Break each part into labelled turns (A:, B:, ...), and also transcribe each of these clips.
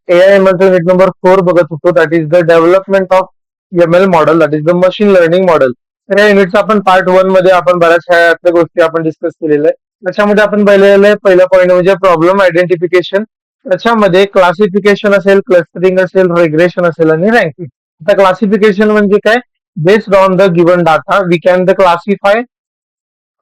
A: AI/ML चा unit number 4 बघत होतो, that is the development of ML model, that is the machine learning model. तर या युनिटचा आपण पार्ट 1 मध्ये आपण बऱ्याचशा गोष्टी आपण डिस्कस केलेल्या आहे. त्याच्यामध्ये आपण पहिला पॉईंट म्हणजे प्रॉब्लेम आयडेंटिफिकेशन. त्याच्यामध्ये क्लासिफिकेशन असेल, क्लस्टरिंग असेल, रिग्रेशन असेल आणि रँकिंग. आता क्लासिफिकेशन म्हणजे काय? Based on the given data we can the classify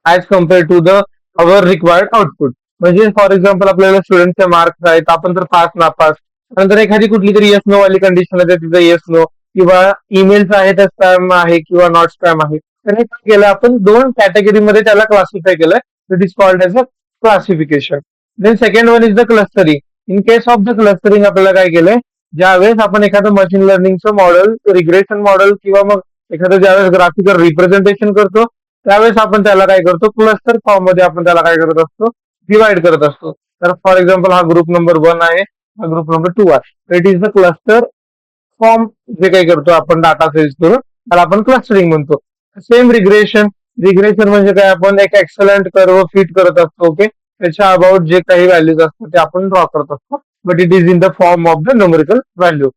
A: as compare to the our required output. म्हणजे फॉर एक्झाम्पल आपल्याला स्टुडंटचे मार्क्स आहेत, आपण तर पास नापास, नंतर एखादी कुठली तरी येस नो वाली कंडिशन आहे तिथं येस नो, किंवा ईमेल्स आहे तर स्पॅम आहे किंवा नॉट स्पॅम आहे. तर हे काय केलं आपण, दोन कॅटेगरीमध्ये त्याला क्लासिफाय केलंय. It is called as a classification. Then second one is the clustering. In case of the clustering आपल्याला काय केलंय, ज्यावेळेस आपण एखादं मशीन लर्निंगचं मॉडेल, रिग्रेशन मॉडेल किंवा मग एखादं ज्यावेळेस ग्राफिकल रिप्रेझेंटेशन करतो, त्यावेळेस आपण त्याला काय करतो, क्लस्टर फॉर्म मध्ये आपण त्याला काय करत असतो, डिवाइड करत असतो. तर फॉर एक्झाम्पल हा ग्रुप नंबर 1 आहे, हा ग्रुप नंबर 2 आहे. It is the cluster form. जे काही करतो आपण डाटा सेल्स करून त्याला आपण क्लस्टरिंग म्हणतो. Same regression. रिग्रेशन म्हणजे काय, आपण एक एक्सलंट कर्व फिट करत असतो. ओके, त्याच्या अबाउट जे काही व्हॅल्यूज असतात ते आपण ड्रॉ करत असतो, but it is in the form of the numerical value.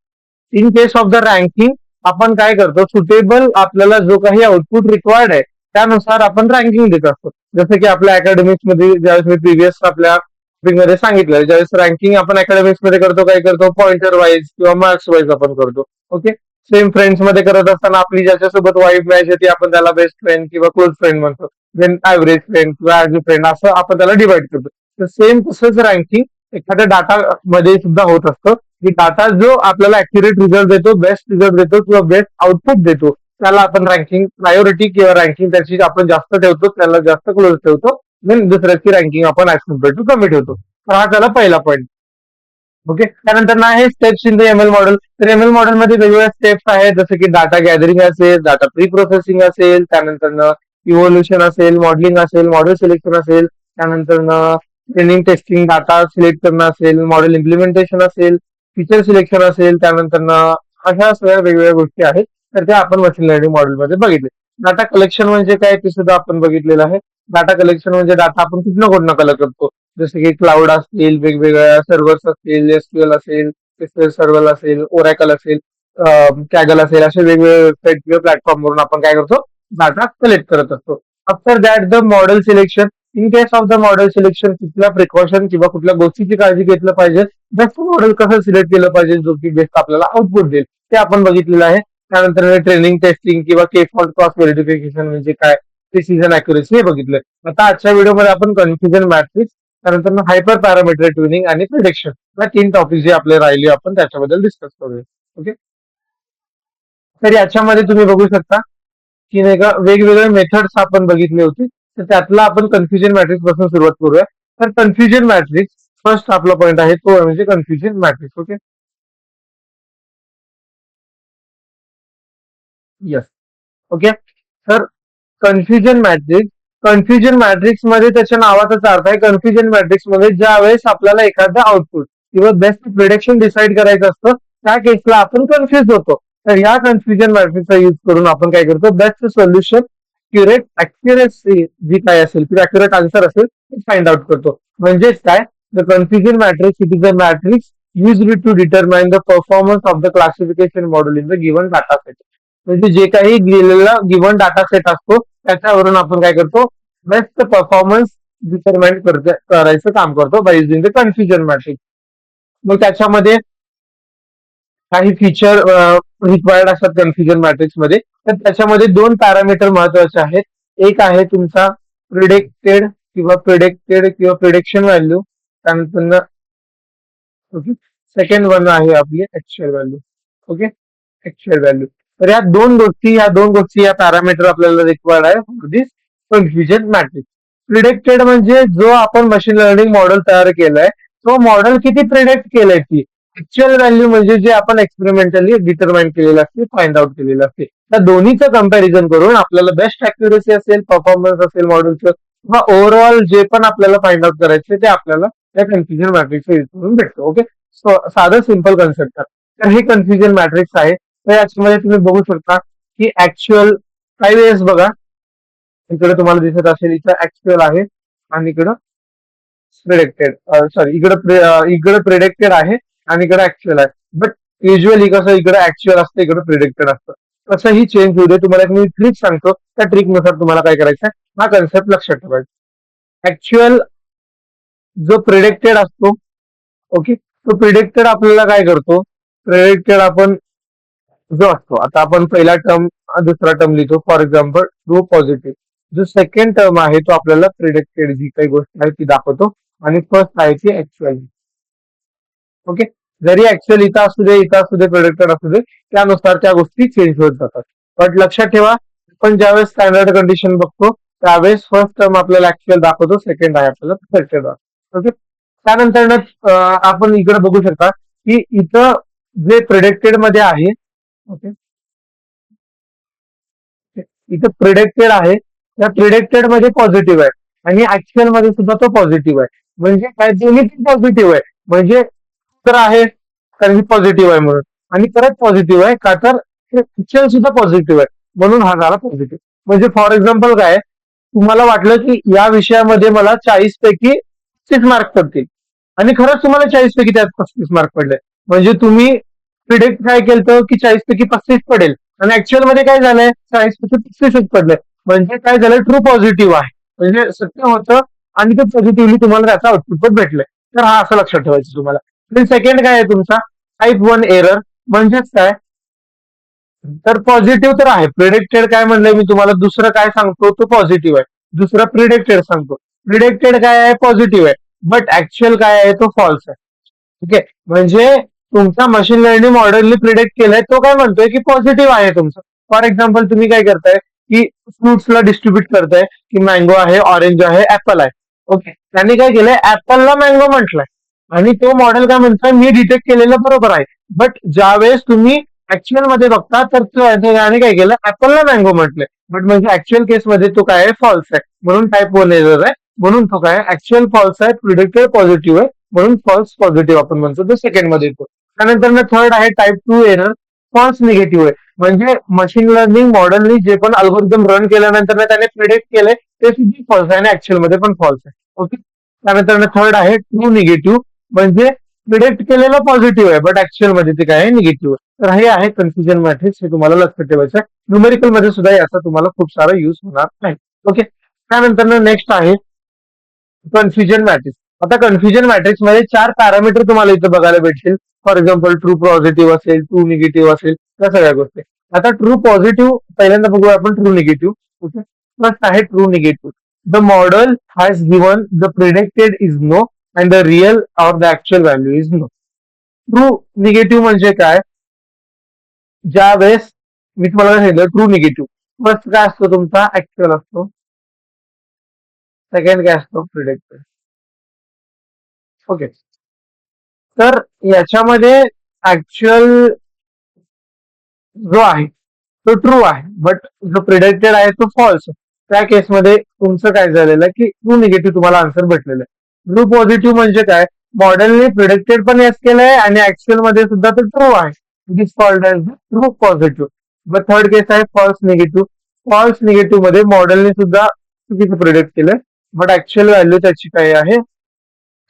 A: In case of the ranking आपण काय करतो, सुटेबल आपल्याला जो काही आउटपुट रिक्वायर्ड आहे त्यानुसार आपण रँकिंग देत असतो. जसं की आपल्या अकॅडमिक्स मध्ये ज्यावेळेस मी प्रिव्हियस आपल्या मध्ये सांगितलं, ज्यावेळेस रँकिंग आपण अकॅडमिक्स मध्ये करतो, काय करतो, पॉइंटर वाईज किंवा मार्क्स वाईज आपण करतो. ओके, सेम फ्रेंड्स मध्ये करत असताना आपली ज्याच्यासोबत वाईफ मॅच येते आपण त्याला बेस्ट फ्रेंड किंवा क्लोज फ्रेंड म्हणतो. देन ऍव्हरेज फ्रेंड किंवा ऍज अ फ्रेंड असं आपण त्याला डिवाइड करतो. तर सेम तसंच रँकिंग एखाद्या डाटा मध्ये सुद्धा होत असतं, की डाटा जो आपल्याला ऍक्युरेट रिझल्ट देतो, बेस्ट रिझल्ट देतो किंवा बेस्ट आउटपुट देतो, त्याला आपण रँकिंग प्रायोरिटी किंवा रँकिंग त्याची आपण जास्त ठेवतो, त्याला जास्त क्लोज ठेवतो. देन दुसऱ्याची रँकिंग आपण ऍज कम्पेअर टू कमी ठेवतो. तर हा त्याला पहिला पॉईंट. ओके, त्यानंतर ना आहे steps in the ML model. तर एमएल मॉडेल मध्ये वेगवेगळ्या स्टेप्स आहेत, जसं की डाटा गॅदरिंग असेल, डाटा प्री प्रोसेसिंग असेल, त्यानंतर इव्होल्युशन असेल, मॉडेलिंग असेल, मॉडेल सिलेक्शन असेल, त्यानंतर ट्रेनिंग टेस्टिंग, डाटा सिलेक्ट करणं असेल, मॉडेल इम्प्लिमेंटेशन असेल, फीचर सिलेक्शन असेल, त्यानंतर अशा सगळ्या वेगवेगळ्या गोष्टी आहेत. तर त्या आपण मशीन लर्निंग मॉडेलमध्ये बघितले. डाटा कलेक्शन म्हणजे काय ते सुद्धा आपण बघितलेलं आहे. डाटा कलेक्शन म्हणजे डाटा आपण कुठनं कलेक्ट करतो, जसे की क्लाउड असतील, वेगवेगळ्या सर्व्हर्स असतील, एसक्यूएल असेल, एसक्यूएल सर्व्हर असेल, ओरॅकल असेल, कॅगल असेल, असे वेगवेगळे वेबसाईट किंवा प्लॅटफॉर्म वरून आपण काय करतो, डाटा कलेक्ट करत असतो. After that the model selection. In case of the model selection कुठल्या प्रिकॉशन किंवा कुठल्या गोष्टीची काळजी घेतलं पाहिजे, बेस्ट मॉडेल कसं सिलेक्ट केलं पाहिजे जो की बेस्ट आपल्याला आउटपुट देईल, ते आपण बघितलेलं आहे. त्यानंतर ट्रेनिंग टेस्टिंग किंवा के फॉल्ट क्रॉस व्हेरिफिकेशन म्हणजे काय, प्रिसिजन अॅक्युरेसी हे बघितलंय. आता आजच्या व्हिडिओमध्ये आपण कन्फ्युजन मॅट्रिक्स, त्यानंतर हायपर पॅरामीटर ट्युनिंग आणि प्रिडिक्शन या 3 टॉपिक जे आपले राहिले आपण त्याच्याबद्दल डिस्कस करूया. ओके, तर याच्यामध्ये तुम्ही बघू शकता की नाही का वेगवेगळे मेथड्स आपण बघितले होते. तर त्यातला आपण कन्फ्युजन मॅट्रिक्स पासून सुरुवात करूया. तर कन्फ्युजन मॅट्रिक्स फर्स्ट आपला पॉईंट आहे, तो म्हणजे confusion matrix. Okay, yes. Okay, तर कन्फ्युजन मॅट्रिक्स मध्ये त्याच्या नावाचाच अर्थ आहे. कन्फ्युजन मॅट्रिक्स मध्ये ज्या वेळेस आपल्याला एखादं आउटपुट किंवा बेस्ट प्रिडिक्शन डिसाईड करायचं असतं, त्या केसला आपण कन्फ्युज होतो. तर या कन्फ्युजन मॅट्रिक्सचा युज करून आपण काय करतो, बेस्ट सोल्युशन, अॅक्युरेसी जी काय असेल किंवा अॅक्युरेट आन्सर असेल ते फाइंड आउट करतो. म्हणजेच काय, the confusion matrix it is a matrix used to determine the performance of the classification model in the given data set. म्हणजे जे काही दिलेला गिव्हन डाटा सेट असतो त्याच्यावरून आपण काय करतो, बेस्ट परफॉर्मन्स डिटरमाइन करायचं काम करतो by using the confusion matrix. मग त्याच्यामध्ये काही फीचर रिक्वायर्ड असतात कन्फ्युजन मॅट्रिक्स मध्ये. तर त्याच्यामध्ये 2 पॅरामीटर महत्वाचे आहेत. एक आहे तुमचा प्रिडिक्टेड किंवा प्रिडिक्शन व्हॅल्यू, त्यानंतर ओके, सेकंड वन आहे आपली actual value. Okay, actual value. तर या दोन गोष्टी या पॅरामीटर आपल्याला रिक्वायर्ड आहे for this confusion matrix. Predicted म्हणजे जो आपण मशीन लर्निंग मॉडेल तयार केलाय, तो मॉडेल किती प्रिडिक्ट केलाय ती. ऍक्च्युअल व्हॅल्यू म्हणजे जे आपण एक्सपेरिमेंटली डिटरमाइन केलेलं असते, फाइंड आउट केलेलं असते. त्या दोन्हीचं कंपॅरिझन करून आपल्याला बेस्ट अॅक्युरेसी असेल, परफॉर्मन्स असेल मॉडेलचं, किंवा ओव्हरऑल जे पण आपल्याला फाइंड आउट करायचं ते आपल्याला त्या कन्फ्युजन मॅट्रिक्सचा यूज करून भेटतो. ओके, साधं सिंपल कन्सेप्ट आहे. तर हे कन्फ्युजन मॅट्रिक्स आहे. तर याच्यामध्ये तुम्ही बघू शकता की ऍक्च्युअल काही वेळेस बघा, इकडे तुम्हाला दिसत असेल इथं ऍक्च्युअल आहे आणि इकडं प्रिडिक्टेड, सॉरी इकडे प्रिडिक्टेड आहे आणि इकडे ऍक्च्युअल आहे. बट युजली कसं इकडे ऍक्च्युअल असतं, इकडे प्रिडिक्टेड असतं. कसंही चेंज होऊ दे, तुम्हाला एक मी ट्रिक सांगतो, त्या ट्रिक नुसार तुम्हाला काय करायचं आहे, हा कन्सेप्ट लक्षात ठेवायचा. ऍक्च्युअल जो प्रिडिक्टेड असतो, ओके, तो प्रिडिक्टेड आपल्याला काय करतो, प्रिडिक्टेड आपण जो असतो, आता आपण पहिला टर्म दुसरा टर्म लिहितो, फॉर एक्झाम्पल ट्रू पॉझिटिव्ह. जो सेकंड टर्म आहे तो आपल्याला प्रिडिक्टेड जी काही गोष्ट आहे ती दाखवतो, आणि फर्स्ट आहे ती ऍक्च्युअल. ओके, जरी ऍक्च्युअल इथं असू दे, प्रिडिक्टेड असू दे, त्यानुसार त्या गोष्टी चेंज होत जातात. बट लक्षात ठेवा, आपण ज्यावेळेस स्टँडर्ड कंडिशन बघतो त्यावेळेस फर्स्ट टर्म आपल्याला ऍक्च्युअल दाखवतो, सेकंड आहे आपल्याला प्रिडिक्टेड दाखवतो. ओके, त्यानंतर आपण इकडे बघू शकता की इथं जे प्रिडिक्टेड मध्ये आहे, ओके, इथं प्रिडिक्टेड आहे, त्या प्रिडिक्टेड मध्ये पॉझिटिव्ह आहे आणि ऍक्च्युअल मध्ये सुद्धा तो पॉझिटिव्ह आहे. म्हणजे काय, दोन्ही पॉझिटिव्ह आहे. म्हणजे तर आहे कारण की पॉझिटिव्ह आहे म्हणून, आणि परत पॉझिटिव्ह आहे का तर ऍक्च्युअल सुद्धा पॉझिटिव्ह आहे, म्हणून हा झाला पॉझिटिव्ह. म्हणजे फॉर एक्झाम्पल काय, तुम्हाला वाटलं की या विषयामध्ये मला 40 पैकी 35 मार्क पडतील, आणि खरंच तुम्हाला 40 पैकी त्यात 35 मार्क पडले. म्हणजे तुम्ही प्रिडिक्ट काय केलं की 40 पैकी 35 पडेल, आणि ऍक्च्युअल मध्ये काय झालंय, 40 पैकी 35 पडले. म्हणजे काय झालं, ट्रू पॉझिटिव्ह आहे, म्हणजे सत्य होतं, आणि ते पॉझिटिव्हली तुम्हाला त्याचा आउटपुट पण भेटलंय. तर हा असं लक्षात ठेवायचं तुम्हाला. सेकंड काय आहे तुमचा, टाईप 1 एरर. म्हणजेच काय, तर पॉझिटिव्ह तर आहे, प्रिडिक्टेड काय म्हणलंय मी तुम्हाला, दुसरं काय सांगतो तो पॉझिटिव्ह आहे, दुसरं प्रिडिक्टेड सांगतो. प्रिडिक्टेड काय आहे, पॉझिटिव्ह आहे, बट ऍक्च्युअल काय आहे, तो फॉल्स आहे. ठीक आहे, म्हणजे तुमचा मशीन लर्निंग मॉडेलनी प्रिडिक्ट केलाय तो काय म्हणतोय की पॉझिटिव्ह आहे तुमचं. फॉर एक्झाम्पल तुम्ही काय करताय की फ्रुट्सला डिस्ट्रीब्युट करताय की मँगो आहे, ऑरेंज आहे, ऍपल आहे. ओके, त्यांनी काय केलंय, ऍपलला मँगो म्हटलंय, आणि तो मॉडेल काय म्हणतोय, मी डिटेक्ट केलेलं बरोबर आहे. बट ज्यावेळेस तुम्ही ऍक्च्युअल मध्ये बघता तर त्याने काय केलं, ऍपलला मँगो म्हटलंय, बट म्हणजे ऍक्च्युअल केस मध्ये तो काय आहे, फॉल्स आहे, म्हणून टाईप 1 एरर आहे. म्हणून तो काय, ऍक्च्युअल फॉल्स आहे, प्रिडिक्टेड पॉझिटिव्ह आहे, म्हणून फॉल्स पॉझिटिव्ह आपण म्हणतो, तो सेकंड मध्ये येतो. त्यानंतर थर्ड आहे टाईप 2 एरर, फॉल्स निगेटिव्ह आहे. म्हणजे मशीन लर्निंग मॉडेलनी जे पण अल्गोरिदम रन केल्यानंतर त्याने प्रिडिक्ट केलंय ते सुद्धा फॉल्स आहे, आणि ऍक्च्युअल मध्ये पण फॉल्स आहे. ओके, त्यानंतर थर्ड आहे ट्रू निगेटिव्ह, म्हणजे प्रिडिक्ट केलेलं पॉझिटिव्ह आहे, बट ऍक्च्युअल मध्ये ते काय आहे, निगेटिव्ह आहे. तर हे आहे कन्फ्युजन मॅट्रिक्स, हे तुम्हाला लक्षात ठेवायचं आहे. न्यूमेरिकल मध्ये सुद्धा याचा तुम्हाला खूप सारा युज होणार आहे. ओके, त्यानंतर नेक्स्ट आहे कन्फ्युजन मॅट्रिक्स. आता कन्फ्युजन मॅट्रिक्स मध्ये 4 पॅरामीटर तुम्हाला इथे बघायला भेटतील. फॉर एक्झाम्पल ट्रू पॉझिटिव्ह असेल, ट्रू निगेटिव्ह असेल, या सगळ्या गोष्टी. आता ट्रू पॉझिटिव्ह पहिल्यांदा बघूया आपण, ट्रू निगेटिव्ह. ओके, फर्स्ट आहे true negative. The model has given the predicted is no and the real or the actual value is no. True negative म्हणजे काय, ज्या वेळेस मी तुम्हाला सांगितलं ट्रू निगेटिव्ह, फर्स्ट काय असतो तुमचा, ऍक्च्युअल असतो, सेकंड काय असतो, प्रिडिक्टेड. ओके, तर याच्यामध्ये ऍक्च्युअल जो आहे तो ट्रू आहे, बट जो प्रिडिक्टेड आहे तो फॉल्स. त्या केसमध्ये तुमचं काय झालेलं आहे की ट्रू निगेटिव्ह तुम्हाला आन्सर भेटलेलं आहे. ट्रू पॉझिटिव्ह म्हणजे काय, मॉडेलने प्रिडिक्टेड पण येस केलंय आणि ऍक्च्युअल मध्ये सुद्धा तो ट्रू आहे. दिस कॉल्ड एज ट्रू पॉझिटिव्ह. मग थर्ड केस आहे फॉल्स निगेटिव्ह. फॉल्स निगेटिव्ह मध्ये मॉडेलने सुद्धा चुकीचं प्रिडिक्ट केलंय, बट ऍक्च्युअल व्हॅल्यू त्याची काय आहे,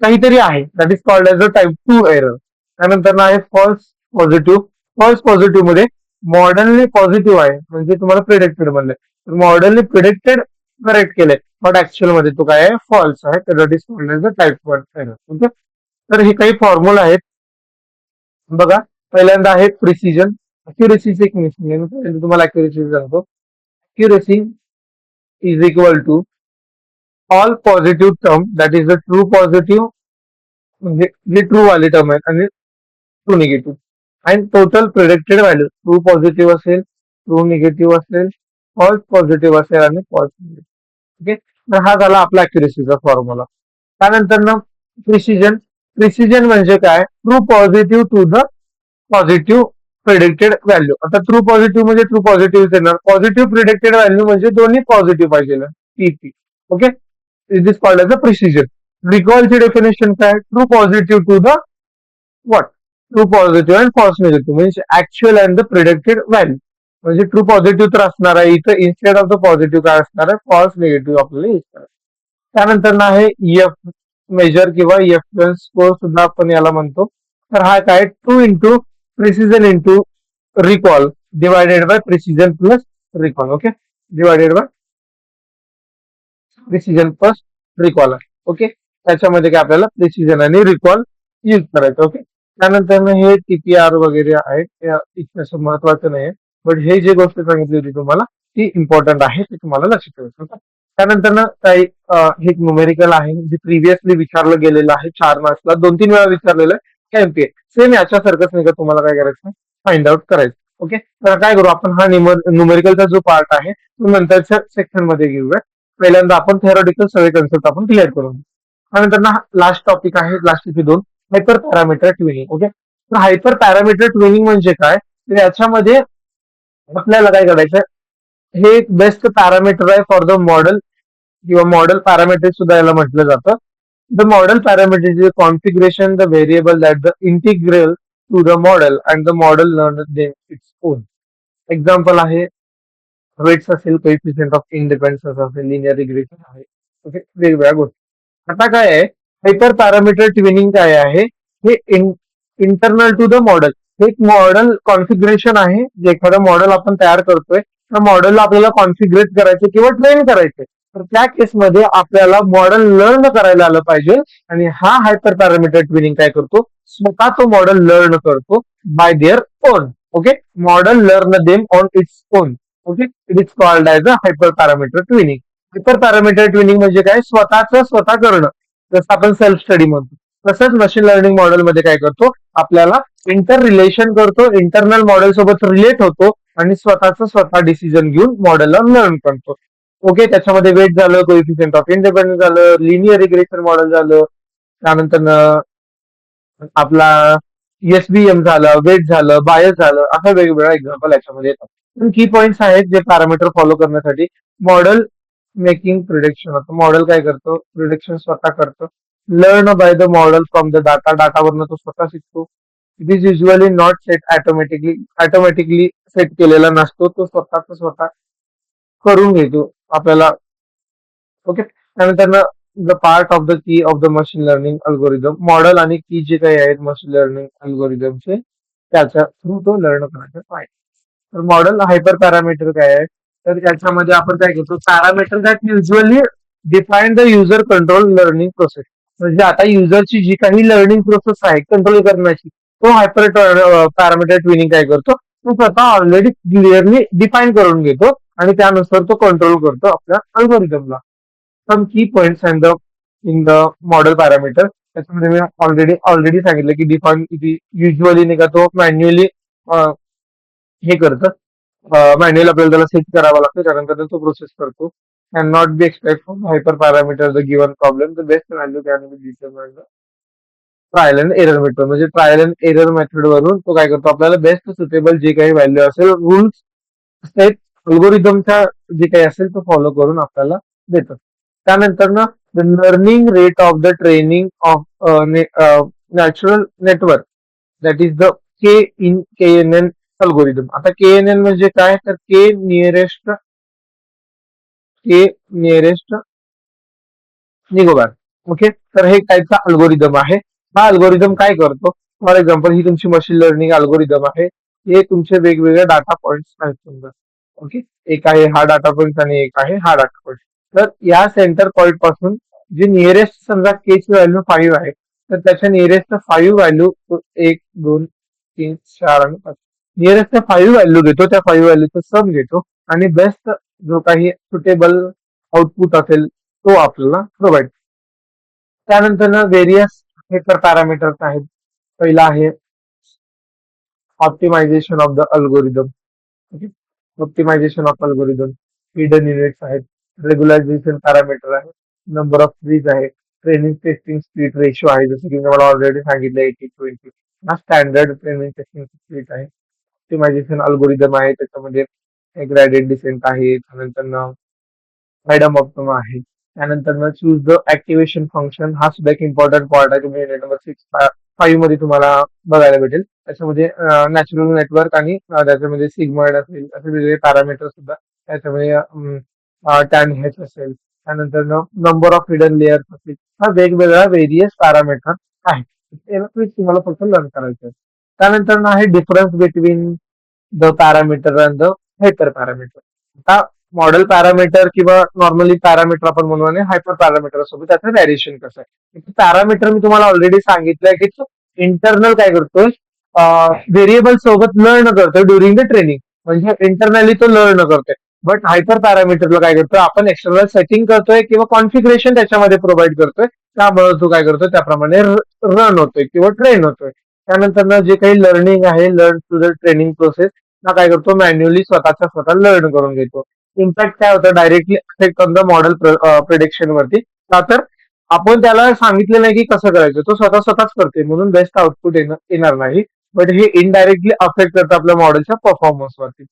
A: काहीतरी आहे, that is called as a type 2 error. त्यानंतर आहे फॉल्स पॉझिटिव्ह. फॉल्स पॉझिटिव्ह मध्ये मॉडेलने पॉझिटिव्ह आहे, म्हणजे तुम्हाला प्रिडिक्टेड बनलंय, तर मॉडेलने प्रिडिक्टेड करेक्ट केलंय, बट ऍक्च्युअल मध्ये तो काय आहे, फॉल्स आहे, तर that is called as a type 1 error. Okay, तर हे काही फॉर्म्युला आहेत बघा. पहिल्यांदा आहे प्रिसिजन. अक्युरेसीचे एक मिनिट तुम्हाला अक्युरेसी सांगतो. Accuracy is equal to all positive term, that is the true positive, म्हणजे जे ट्रू वाले टर्म आहेत, आणि ट्रू निगेटिव्ह, आणि total predicted value. True positive असेल, ट्रू निगेटिव्ह असेल, फॉल्स पॉझिटिव्ह असेल, आणि फॉल्स निगेटिव्ह. ओके, तर हा झाला आपला अक्युरेसीचा फॉर्म्युला. त्यानंतर प्रिसिजन. प्रिसिजन म्हणजे काय, true positive to the positive predicted value. आता ट्रू पॉझिटिव्ह म्हणजे ट्रू पॉझिटिव्ह येणार, पॉझिटिव्ह प्रिडिक्टेड व्हॅल्यू म्हणजे दोन्ही पॉझिटिव्ह पाहिजे, TP. Okay, is this called as a precision. रिकॉलची डेफिनेशन काय, true positive to the what, true positive and false negative, म्हणजे actual and the predicted value. म्हणजे true positive तर असणार आहे इथं, इन्स्टेड ऑफ द पॉझिटिव्ह काय असणार आहे, फॉल्स निगेटिव्ह आपल्याला येणार. त्यानंतर आहे एफ मेजर किंवा एफ स्कोर सुद्धा आपण याला म्हणतो. तर हा काय 2 into precision into recall divided by precision plus recall. Okay, divided by precision plus recall. Okay, त्याच्यामध्ये काय आपल्याला प्रिसिजन आणि रिकॉल यूज करायचं. ओके, त्यानंतर हे टीपीआर वगैरे आहे इतकं असं महत्वाचं नाही, बट हे जे गोष्ट सांगितली होती तुम्हाला ती इम्पॉर्टंट आहे, ते तुम्हाला लक्षात ठेवायचं. ओके, त्यानंतर काही हे न्यूमेरिकल आहे जे प्रिव्हियसली विचारलं गेलेलं आहे 4 मार्क्सला 2-3 वेळा विचारलेलं आहे. एमपीए सेम याच्यासारखंच नाही का, तुम्हाला काय करायचं फाइंड आउट करायचं. ओके, तर काय करू आपण, हा न्यूमेरिकलचा जो पार्ट आहे तो नंतरच्या सेक्शन मध्ये घेऊया. पहिल्यांदा आपण थेरोटिकल सगळे कन्सेप्ट आपण क्लिअर करून घेऊ. त्यानंतर ना लास्ट टॉपिक आहे, लास्टचे 2 हायपर पॅरामीटर ट्युनिंग. ओके, तर हायपर पॅरामीटर ट्युनिंग म्हणजे काय, तर याच्यामध्ये आपल्याला काय करायचं, हे एक बेस्ट पॅरामीटर आहे फॉर द मॉडेल किंवा मॉडेल पॅरामीटर सुद्धा याला म्हटलं जातं. The model parameter is configuration the variable that the integral to the model and the model learn them its own. Example आहे वेट्स असेल, कोएफिशियंट ऑफ इंडिपेंडन्स असेल, linear regression आहे. Okay, वेगवेगळ्या गोष्टी. आता काय आहे, हायपर पॅरामीटर ट्युनिंग काय आहे, हे इंटरनल टू द मॉडेल. हे एक मॉडेल कॉन्फिगरेशन आहे, जे एखादं मॉडेल आपण तयार करतोय त्या मॉडेलला आपल्याला कॉन्फिगरेट करायचं किंवा ट्रेन करायचं. तर त्या केसमध्ये आपल्याला मॉडेल लर्न करायला आलं पाहिजे, आणि हा हायपर पॅरामीटर ट्युनिंग काय करतो, स्वतः तो मॉडेल लर्न करतो by their own. Okay, model learn them on its own. Okay, it is called as a hyper parameter tuning. Hyper parameter tuning म्हणजे काय, स्वतःच स्वतः करणं, जसं आपण सेल्फ स्टडी म्हणतो. तसंच मशीन लर्निंग मॉडेल मध्ये काय करतो, आपल्याला इंटर रिलेशन करतो, इंटरनल मॉडेल सोबत रिलेट होतो आणि स्वतःच स्वतः डिसिजन घेऊन मॉडेलला लर्न करतो. ओके, त्याच्यामध्ये वेट झालं, कोएफिशियंट ऑफ इंडिपेंडन्स झालं, लिनियर रिग्रेशन मॉडेल झालं, त्यानंतर आपला एसबीएम झालं, वेट झालं, बायस झालं, असं वेगवेगळ्या एक्झाम्पल याच्यामध्ये येतात. पण की पॉईंट्स आहेत जे पॅरामीटर फॉलो करण्यासाठी. मॉडेल मेकिंग प्रिडिक्शन होतं, मॉडेल काय करतो, प्रिडिक्शन स्वतः करतो. Learn by the model from the data, डाटावरनं तो स्वतः शिकतो. It is usually not set automatically set केलेला नसतो, तो स्वतःच स्वतः करून घेतो आपल्याला. ओके, त्यानंतर the part of the key of the machine learning algorithm, model आणि की जे काही आहेत मशीन लर्निंग अल्गोरिदमचे, त्याच्या थ्रू तो लर्न करायचा पाहिजे. तर मॉडेल हायपर पॅरामीटर काय आहे, तर त्याच्यामध्ये आपण काय करतो, parameter that usually define the user control learning process. म्हणजे आता युजरची जी काही लर्निंग प्रोसेस आहे कंट्रोल करण्याची, तो हायपर पॅरामीटर ट्युनिंग काय करतो, तो स्वतः ऑलरेडी क्लिअरली डिफाईन करून घेतो आणि त्यानुसार तो कंट्रोल करतो आपल्या अल्गोरिदमला. सम की points and the in the model parameter, त्याच्यामध्ये मी ऑलरेडी सांगितलं की डिफाईन युजली नाही का, तो मॅन्युअली हे करतं, मॅन्युअल आपल्याला त्याला सेट करावा लागतो, त्यानंतर तो प्रोसेस करतो. Can not be expect from hyper parameter the given problem the best value can be determined trial and error method. म्हणजे ट्रायल अँड एरर मेथड वरून तो काय करतो, आपल्याला बेस्ट सुटेबल जे काही व्हॅल्यू असेल, रूल्स सेट अल्गोरिदमचा जे काही असेल तो फॉलो करून आपल्याला देतं. त्यानंतर ना the learning rate of the training of natural network, that is the K in K N N algorithm. आता के एन एन म्हणजे काय, तर के नियरेस्ट निगोबार. ओके, तर हे टाईपचा अल्गोरिदम आहे. हा अल्गोरिदम काय करतो, फॉर एक्झाम्पल ही तुमची मशीन लर्निंग अल्गोरिदम आहे, हे तुमचे वेगवेगळे डाटा पॉइंट्स आहेत समजा. ओके, एक आहे हा डाटा पॉइंट आणि एक आहे हा डाटा पॉइंट. तर या सेंटर पॉइंट पासून जे नियरेस्ट समजा के ची व्हॅल्यू 5 आहे, तर त्याच्या नियरेस्ट 5 व्हॅल्यू 1, 2, 3, 4 आणि 5, नियरेस्ट 5 व्हॅल्यू घेतो, त्या 5 व्हॅल्यूचा सम घेतो आणि बेस्ट जो काही सुटेबल आउटपुट असेल तो आपल्याला प्रोव्हाइड. त्यानंतर व्हेरियस हेकर पॅरामीटर्स आहेत. पहिला आहे optimization of the algorithm. Okay, optimization of algorithm, hidden units आहेत, रेग्युलायझेशन पॅरामीटर आहे, नंबर ऑफ ट्रीज आहे, ट्रेनिंग टेस्टिंग स्पीड रेशो आहे, जसं की मी मला ऑलरेडी सांगितलं 80-20, हा स्टँडर्ड ट्रेनिंग टेस्टिंग स्पीड आहे. ऑप्टिमायझेशन अल्गोरिदम आहे, त्याच्यामध्ये ग्रॅडेड डिसेंट आहे, त्यानंतर फ्रीडम ऑप्टिम आहे, त्यानंतर चूज द ऍक्टिव्हेशन फंक्शन, हा सुद्धा एक इम्पॉर्टंट पॉईंट आहे, तुम्ही नंबर 6-5 मध्ये तुम्हाला बघायला भेटेल. त्याच्यामध्ये नॅचरल नेटवर्क आणि त्याच्यामध्ये सिग्मॉइड असेल, असे वेगवेगळे पॅरामीटर सुद्धा त्याच्यामध्ये टॅन हेच असेल, त्यानंतर नंबर ऑफ हिडन लेअर्स असतील, हा वेगवेगळ्या व्हेरियस पॅरामीटर आहे. याला ट्विक तुम्हाला फक्त लर्न करायचं आहे. त्यानंतर ना आहे difference between the parameter and the hyper parameter. आता मॉडेल पॅरामीटर किंवा नॉर्मली पॅरामीटर आपण म्हणू आणि हायपर पॅरामीटर सोबत त्याचं व्हॅरिएशन कसं आहे. पॅरामीटर मी तुम्हाला ऑलरेडी सांगितलंय की तो इंटरनल काय करतोय, व्हेरिएबल सोबत लर्न करतोय ड्युरिंग द ट्रेनिंग, म्हणजे इंटरनली तो लर्न करतोय. बट हायपर पॅरामीटरला काय करतोय, आपण एक्सटर्नल सेटिंग करतोय किंवा कॉन्फिगरेशन त्याच्यामध्ये प्रोव्हाइड करतोय, त्यामुळे तो काय करतोय त्याप्रमाणे रन होतोय किंवा ट्रेन होतोय. त्यानंतर ना जे काही लर्निंग आहे, learn to the training process, हा काय करतो मॅन्युअली स्वतःचा स्वतः लर्न करून घेतो. इम्पॅक्ट काय होतं, directly affect on the model prediction वरती. का तर आपण त्याला सांगितलं नाही की कसं करायचं, तो स्वतः स्वतःच करते म्हणून बेस्ट आउटपुट येणार नाही. बट हे इनडायरेक्टली अफेक्ट करतं आपल्या मॉडेलच्या परफॉर्मन्स वरती.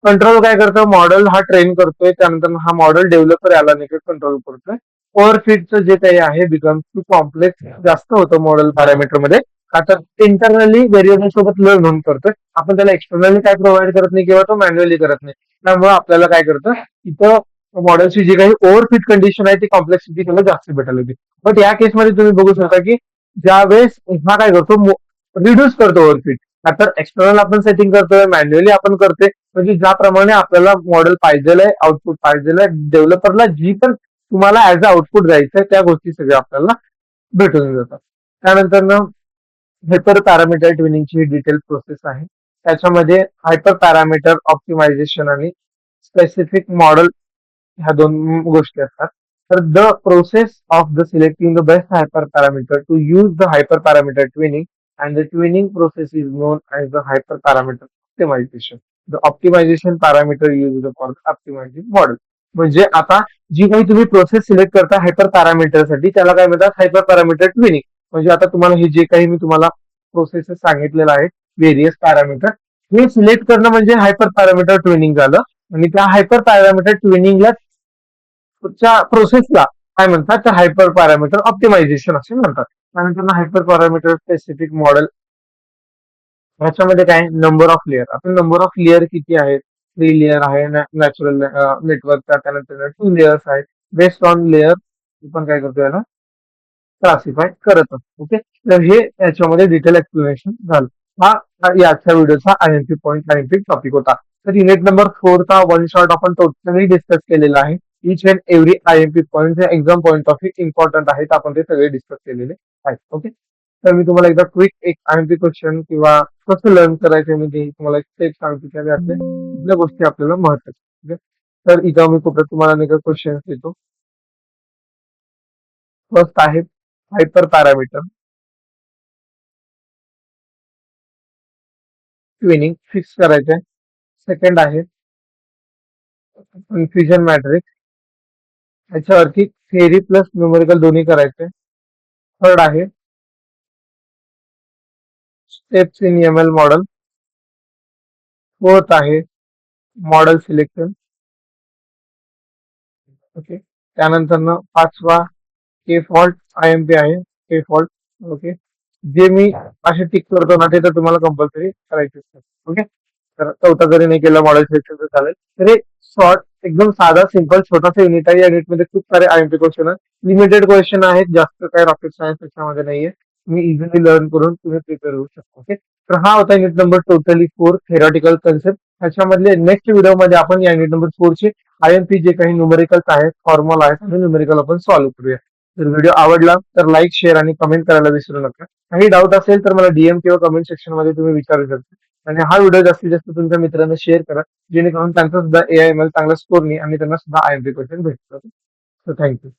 A: कंट्रोल काय करतं, मॉडेल हा ट्रेन करतोय, त्यानंतर हा मॉडेल डेव्हलपर याला नाही कंट्रोल करतोय. ओव्हरफिटचं जे काही आहे बिकम टू कॉम्प्लेक्स जास्त होतं मॉडेल पॅरामीटर मध्ये. का तर इंटरनली व्हेरिएबल सोबत लर्न म्हणून करतोय, आपण त्याला एक्सटर्नली काय प्रोव्हाइड करत नाही किंवा तो मॅन्युअली करत नाही. त्यामुळे आपल्याला काय करतं, इथं मॉडेलची जी काही ओव्हरफिट कंडिशन आहे ती कॉम्प्लेक्सिटी त्याला जास्त भेटायला होती. बट या केसमध्ये तुम्ही बघू शकता की ज्यावेळेस हा काय करतो, रिड्यूस करतो ओव्हरफिट. तर एक्सटर्नल आपण सेटिंग करतोय, मॅन्युअली आपण करतोय, म्हणजे ज्याप्रमाणे आपल्याला मॉडेल पाहिजे, आउटपुट पाहिजे, डेव्हलपरला जी पण तुम्हाला ऍज अ आउटपुट द्यायचंय त्या गोष्टी सगळ्या आपल्याला भेटून जातात. त्यानंतर ना हायपर पॅरामीटर ट्युनिंगची डिटेल प्रोसेस आहे. त्याच्यामध्ये हायपर पॅरामीटर ऑप्टिमायझेशन आणि स्पेसिफिक मॉडेल ह्या दोन गोष्टी असतात. तर the process of the selecting the best hyper parameter to use the hyper parameter tuning and the tuning process is known as the hyper parameter optimisation. The optimisation parameter use for optimising model. म्हणजे आता जी काही तुम्ही process select करता hyper parameter साठी त्याला काय म्हणतात, हायपर पॅरामीटर ट्युनिंग. म्हणजे आता तुम्हाला हे जे काही मी तुम्हाला प्रोसेसेस सांगितलेलं आहे, व्हेरियस पॅरामीटर, हे सिलेक्ट करणं म्हणजे हायपर पॅरामीटर ट्युनिंग झालं. आणि त्या हायपर पॅरामीटर ट्युनिंगला प्रोसेसला काय म्हणतात, तर हायपर पॅरामीटर ऑप्टिमायझेशन असे म्हणतात. त्यानंतर हायपर पॅरामीटर स्पेसिफिक मॉडेल, ह्याच्यामध्ये काय नंबर ऑफ लेअर, आपण नंबर ऑफ लेअर किती आहेत, 3 लेअर आहे नॅचरल नेटवर्कचा, त्यानंतर 2 लेअर्स आहेत. बेस्ड ऑन लेअर आपण काय करतो याला क्लासिफाय करत असतो. ओके, तर हे याच्यामध्ये डिटेल एक्सप्लेनेशन झालं. हा याच्या व्हिडिओचा आयएमपी पॉईंट आयएमपी टॉपिक होता. तर युनिट नंबर 4 चा वन शॉट आपण टोटली डिस्कस केलेला आहे. Each and every IMP point exam point of view important आहेत, आपण ते सगळे डिस्कस केलेले आहेत. ओके, तर मी तुम्हाला एकदा क्विक एक आयएमपी क्वेश्चन किंवा कसं लर्न करायचं मी ते तुम्हाला एक स्टेप सांगतो, त्यावेळी आपल्या गोष्टी आपल्याला महत्वाच्या. तर इथं मी कुठं तुम्हाला नाही का क्वेश्चन देतो. फर्स्ट आहे हायपर पॅरामीटर ट्युनिंग फिक्स करायचं आहे. सेकंड आहे कन्फ्युजन मॅट्रिक्स, याच्यावरती थेअरी प्लस न्यूमेरिकल दोन्ही करायचे. थर्ड आहे steps in M L model. Fourth आहे मॉडेल सिलेक्शन. ओके, त्यानंतर ना पाचवा के फॉल्ट आयएमपी आहे, के फॉल्ट. ओके, जे मी असे टिक करतो ना ते तर तुम्हाला कंपल्सरी करायचे असतात. ओके, तर चौथा जरी नाही केलं मॉडेल सिलेक्शन तर चालेल. तर हे शॉर्ट एकदम साधा सिंपल छोटासा युनिट आहे. या युनिट मध्ये खूप सारे आयएमपी क्वेश्चन आहेत, लिमिटेड क्वेश्चन आहेत, जास्त काही रॉकेट सायन्स त्याच्यामध्ये नाहीये. तुम्ही इझिली लर्न करून तुम्ही प्रिपेअर होऊ शकता. ओके, तर हा होता unit number totally 4 theoretical concept. त्याच्यामधले नेक्स्ट व्हिडिओमध्ये आपण या युनिट नंबर 4 चे आयएमपी जे काही न्यूमेरिकल्स आहेत, फॉर्म्युला आहेत आणि न्यूमेरिकल आपण सॉल्व्ह करूया. जर व्हिडिओ आवडला तर लाईक शेअर आणि कमेंट करायला विसरू नका. काही डाऊट असेल तर मला डीएम किंवा कमेंट सेक्शन मध्ये तुम्ही विचारू शकता. आणि हा व्हिडिओ जास्तीत जास्त तुमच्या मित्रांना शेअर करा, जेणेकरून त्यांचा सुद्धा एआयएमएल चांगला स्कोर नाही आणि त्यांना सुद्धा आयएमपी क्वेश्चन भेटतात. So thank you.